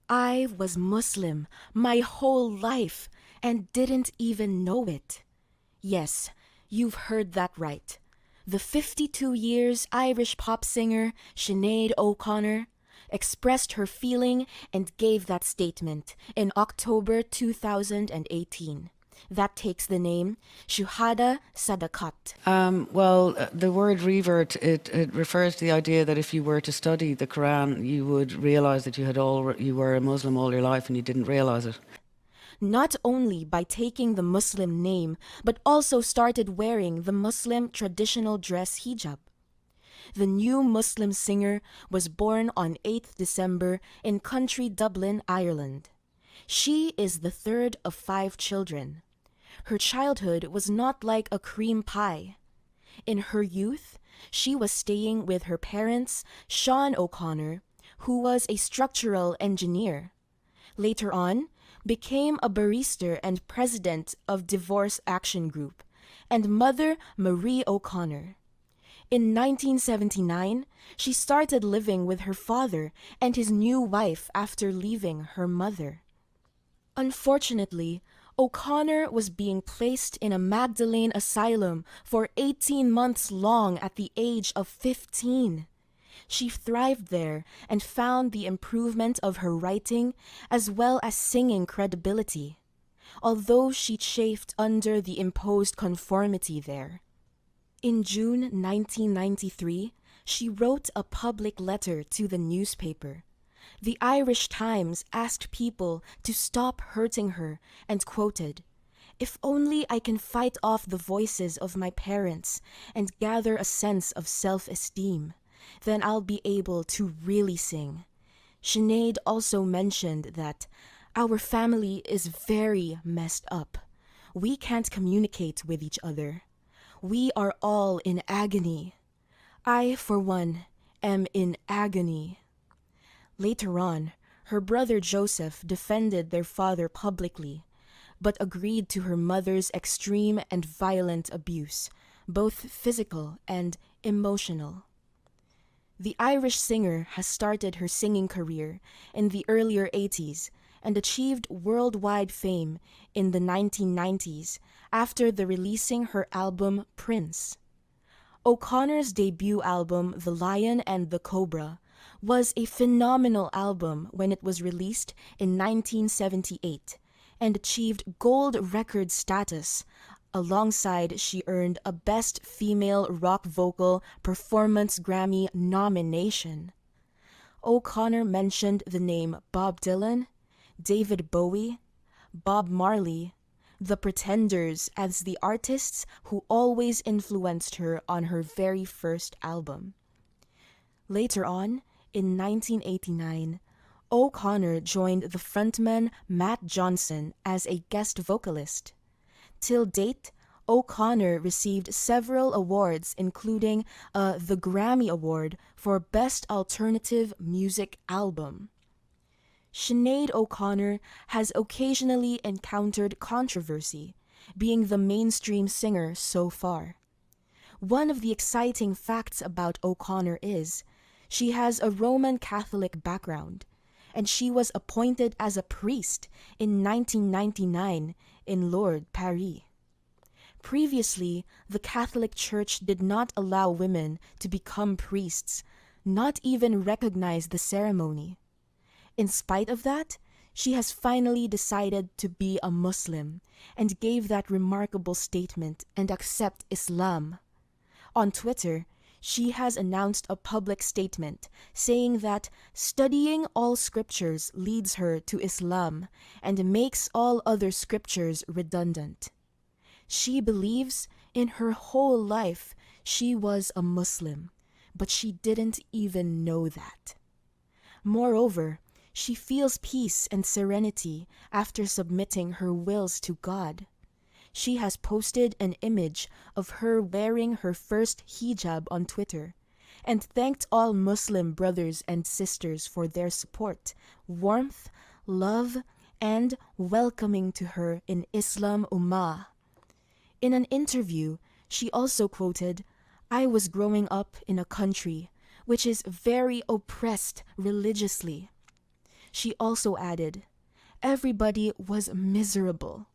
I was Muslim my whole life and didn't even know it. Yes, you've heard that right. The 52 years Irish pop singer Sinead O'Connor expressed her feeling and gave that statement in October 2018. That takes the name Shuhada Sadakat. The word revert, it refers to the idea that if you were to study the Quran, you would realize that you were a Muslim all your life and you didn't realize it. Not only by taking the Muslim name, but also started wearing the Muslim traditional dress hijab. The new Muslim singer was born on 8th December in country Dublin, Ireland. She is the third of 5 children. Her childhood was not like a cream pie. In her youth, she was staying with her parents, Sean O'Connor, who was a structural engineer. Later on, became a barrister and president of Divorce Action Group, and mother Marie O'Connor. In 1979, she started living with her father and his new wife after leaving her mother. Unfortunately, O'Connor was being placed in a Magdalene asylum for 18 months long at the age of 15. She thrived there and found the improvement of her writing as well as singing credibility, although she chafed under the imposed conformity there. In June 1993, she wrote a public letter to the newspaper. The Irish Times asked people to stop hurting her and quoted, "If only I can fight off the voices of my parents and gather a sense of self-esteem, then I'll be able to really sing." Sinead also mentioned that our family is very messed up. We can't communicate with each other. We are all in agony. I, for one, am in agony. Later on, her brother Joseph defended their father publicly, but agreed to her mother's extreme and violent abuse, both physical and emotional. The Irish singer has started her singing career in the earlier 80s and achieved worldwide fame in the 1990s after the releasing her album Prince. O'Connor's debut album The Lion and the Cobra was a phenomenal album when it was released in 1978 and achieved gold record status. Alongside, she earned a Best Female Rock Vocal Performance Grammy nomination. O'Connor mentioned the name Bob Dylan, David Bowie, Bob Marley, The Pretenders as the artists who always influenced her on her very first album. Later on, in 1989, O'Connor joined the frontman Matt Johnson as a guest vocalist. Till date, O'Connor received several awards including the Grammy Award for Best Alternative Music Album. Sinead O'Connor has occasionally encountered controversy, being the mainstream singer so far. One of the exciting facts about O'Connor is she has a Roman Catholic background, and she was appointed as a priest in 1999 in Lourdes, Paris. Previously, the Catholic Church did not allow women to become priests, not even recognize the ceremony. In spite of that, she has finally decided to be a Muslim and gave that remarkable statement and accept Islam. On Twitter, she has announced a public statement saying that studying all scriptures leads her to Islam and makes all other scriptures redundant. She believes in her whole life she was a Muslim, but she didn't even know that. Moreover, she feels peace and serenity after submitting her wills to God. She has posted an image of her wearing her first hijab on Twitter and thanked all Muslim brothers and sisters for their support, warmth, love, and welcoming to her in Islam Ummah. In an interview, she also quoted, "I was growing up in a country which is very oppressed religiously. She also added, everybody was miserable,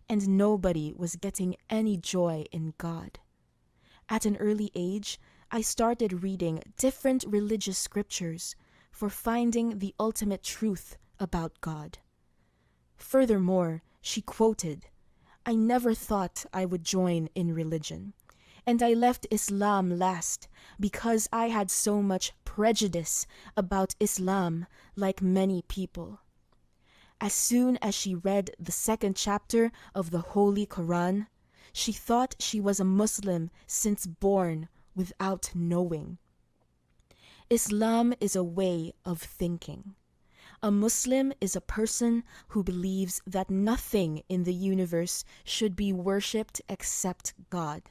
and nobody was getting any joy in God. At an early age, I started reading different religious scriptures for finding the ultimate truth about God. Furthermore, she quoted, I never thought I would join in religion, and I left Islam last because I had so much prejudice about Islam, like many people. As soon as she read the second chapter of the Holy Quran, she thought she was a Muslim since born without knowing. Islam is a way of thinking. A Muslim is a person who believes that nothing in the universe should be worshipped except God.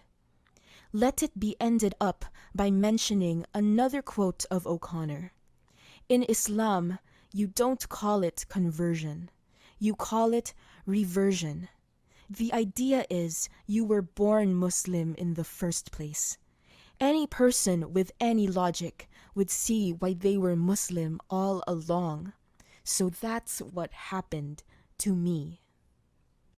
Let it be ended up by mentioning another quote of O'Connor. In Islam, you don't call it conversion. You call it reversion. The idea is you were born Muslim in the first place. Any person with any logic would see why they were Muslim all along. So that's what happened to me.